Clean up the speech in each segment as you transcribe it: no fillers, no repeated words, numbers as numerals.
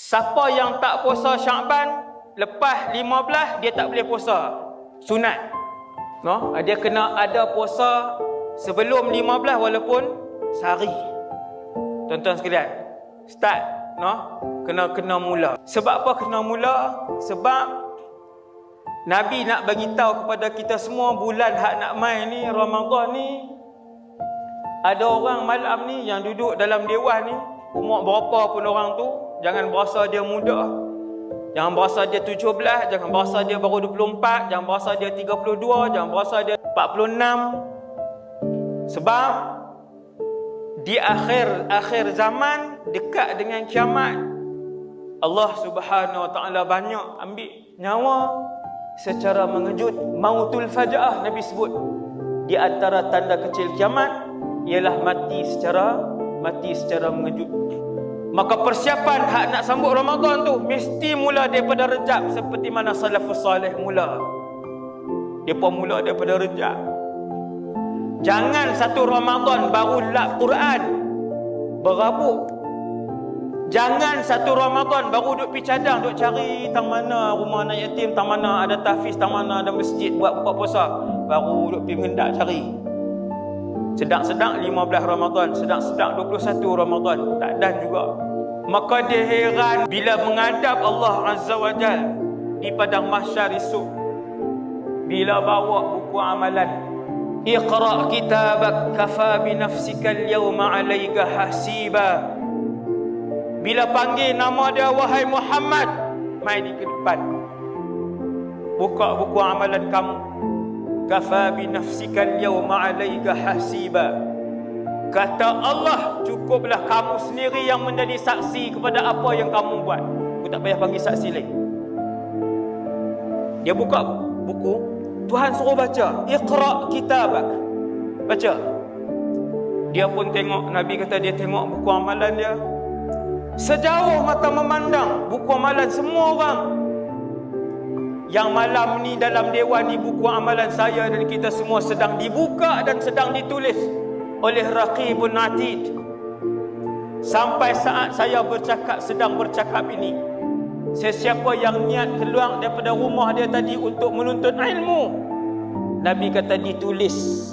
Siapa yang tak puasa Syaban, lepas 15 dia tak boleh puasa sunat. No, dia kena ada puasa sebelum 15 walaupun sehari. Tuan-tuan sekalian, start, no, kena mula. Sebab apa kena mula? Sebab Nabi nak bagi tahu kepada kita semua bulan hak nak mai ni, Ramadan ni, ada orang malam ni yang duduk dalam dewan ni, umur berapa pun orang tu, jangan berasa dia muda, jangan berasa dia 17, jangan berasa dia baru 24, jangan berasa dia 32, jangan berasa dia 46. Sebab di akhir zaman, dekat dengan kiamat, Allah Subhanahu Wa Taala banyak ambil nyawa secara mengejut. Mautul faja'ah Nabi sebut. Di antara tanda kecil kiamat ialah mati secara mengejut. Maka persiapan hak nak sambut Ramadan tu mesti mula daripada Rejab, seperti mana salafus salih mula. Depa mula daripada Rejab. Jangan satu Ramadan baru lap Quran berabuk. Jangan satu Ramadan baru duk pergi cadang, duk cari tang mana rumah anak yatim, tang mana ada tahfiz, tang mana ada masjid buat buka puasa, baru duk pergi mendak cari. Sedang-sedang 15 Ramadan, sedang-sedang 21 Ramadan, tak dan juga. Maka dia heran bila menghadap Allah Azza wa Jal di padang mahsyar esok, bila bawa buku amalan, Iqra' kitabak kafa bi nafsika al-yawma 'alayka hasiba. Bila panggil nama dia, wahai Muhammad, mai di ke depan, buka buku amalan kamu. Kafa bi nafsika al-yawma 'alayka hasiba. Kata Allah, cukuplah kamu sendiri yang menjadi saksi kepada apa yang kamu buat. Aku tak payah panggil saksi lain. Dia buka buku, Tuhan suruh baca, Iqra' kitabak, baca. Dia pun tengok, Nabi kata dia tengok buku amalan dia. Sejauh mata memandang buku amalan semua orang. Yang malam ni dalam dewan ni, buku amalan saya dan kita semua sedang dibuka dan sedang ditulis oleh Raqibun Atid. Sampai saat saya sedang bercakap ini, sesiapa yang niat keluar daripada rumah dia tadi untuk menuntut ilmu, Nabi kata ditulis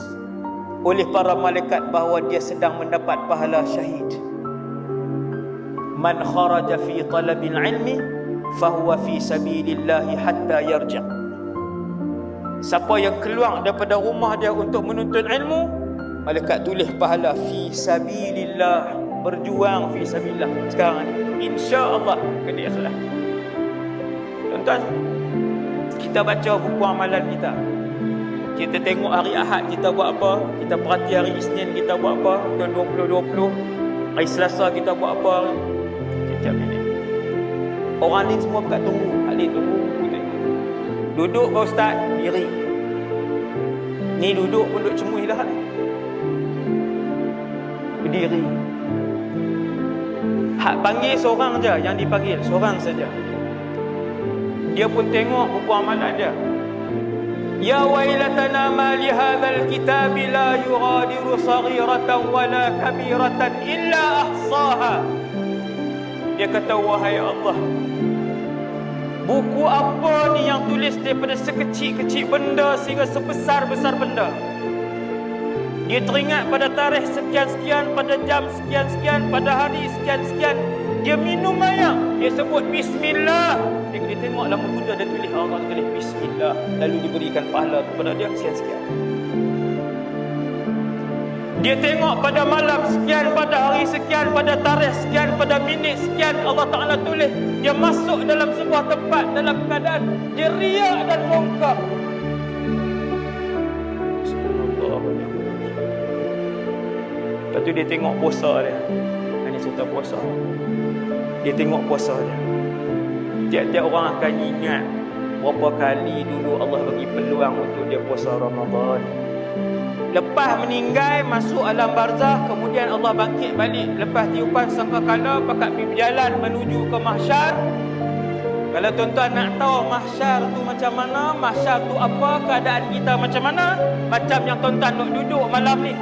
oleh para malaikat bahawa dia sedang mendapat pahala syahid. Man kharaja fi talabil ilmi fahuwa fi sabilillahi hatta yarji'. Siapa yang keluar daripada rumah dia untuk menuntut ilmu, malaikat tulis pahala fi sabilillah, berjuang fi sabilillah. Sekarang ni insya-Allah kena ikhlas. Tuan-tuan, kita baca buku amalan kita. Kita tengok hari Ahad kita buat apa, kita perhati hari Isnin kita buat apa, tahun 2020, hari Selasa kita buat apa. Sekejap minit. Orang ni semua dekat tunggu, alik tunggu. Duduk Pak Ustaz, diri. Ni duduk pun duduk cemui dah ni. Berdiri. Hak panggil seorang je, yang dipanggil seorang saja. Dia pun tengok buku amalan dia. Ya wailatana ma li hadzal kitabi la yughadiru saghiratan wala kabiratan illa ahsaha. Dia kata, wahai Allah, buku apa ni yang tulis daripada sekecil-kecil benda sehingga sebesar-besar benda. Dia teringat pada tarikh sekian-sekian, pada jam sekian-sekian, pada hari sekian-sekian. Dia minum air, dia sebut Bismillah. Dia tengok dalam buku dia tulis, Allah tulis Bismillah, lalu diberikan pahala kepada dia sekian-sekian. Dia tengok pada malam sekian, pada hari sekian, pada tarikh sekian, pada minit sekian, Allah Ta'ala tulis. Dia masuk dalam sebuah tempat dalam keadaan dia riak dan mungkar. Lepas tu dia tengok puasa dia. Ini cerita puasa. Dia tengok puasa dia. Tiap-tiap orang akan ingat berapa kali dulu Allah bagi peluang untuk dia puasa Ramadan. Lepas meninggal, masuk alam barzah, kemudian Allah bangkit balik. Lepas tiupan sangkakala, pakat pergi berjalan menuju ke mahsyar. Kalau tuan-tuan nak tahu mahsyar tu macam mana, mahsyar tu apa, keadaan kita macam mana, macam yang tuan-tuan duduk malam ni.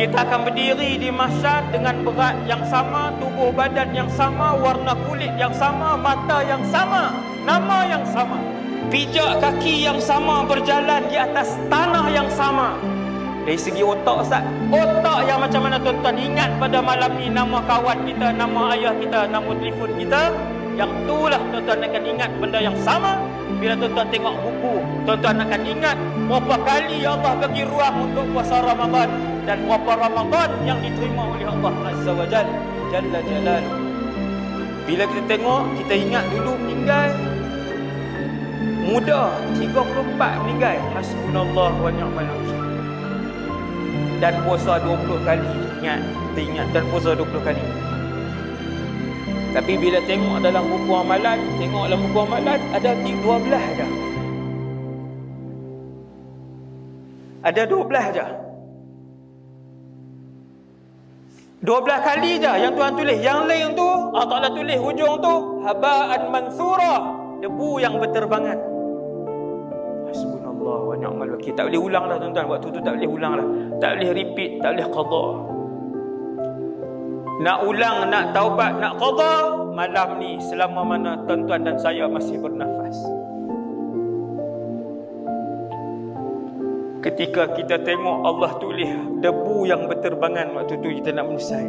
Kita akan berdiri di mahsyar dengan berat yang sama, tubuh badan yang sama, warna kulit yang sama, mata yang sama, nama yang sama, pijak kaki yang sama, berjalan di atas tanah yang sama. Dari segi otak, Ustaz, otak yang macam mana tuan-tuan ingat pada malam ni nama kawan kita, nama ayah kita, nama telefon kita, yang itulah tuan-tuan akan ingat benda yang sama. Bila tuan-tuan tengok buku, tuan-tuan akan ingat berapa kali Allah bagi ruang untuk puasa Ramadan dan berapa Ramadan yang diterima oleh Allah Azza wa Jalla Jalaluh. Bila kita tengok, kita ingat dulu meninggal muda, 34 meninggal, hasbunallah wa ni'mal wakil. Dan puasa 20 kali, kita ingat, dan puasa 20 kali. Tapi bila tengok dalam buku amalan, ada 12 aja. Ada 12 aja. 12 kali aja yang Tuhan tulis. Yang lain tu Allah Ta'ala tulis hujung tu haba'an mansura, debu yang berterbangan. Hasbunallah wa ni'mal wakil. Tak boleh ulang dah tuan-tuan. Waktu tu tak boleh ulang dah. Tak boleh repeat, tak boleh qada. Nak ulang, nak taubat, nak qada malam ni selama mana tuan-tuan dan saya masih bernafas. Ketika kita tengok Allah tulis debu yang berterbangan, waktu tu kita nak menyesal.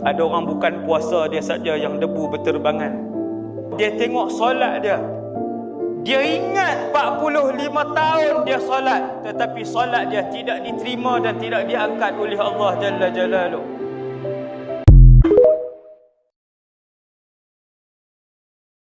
Ada orang bukan puasa dia saja yang debu berterbangan. Dia tengok solat dia. Dia ingat 45 tahun dia solat, tetapi solat dia tidak diterima dan tidak diangkat oleh Allah Jalla Jalaluh.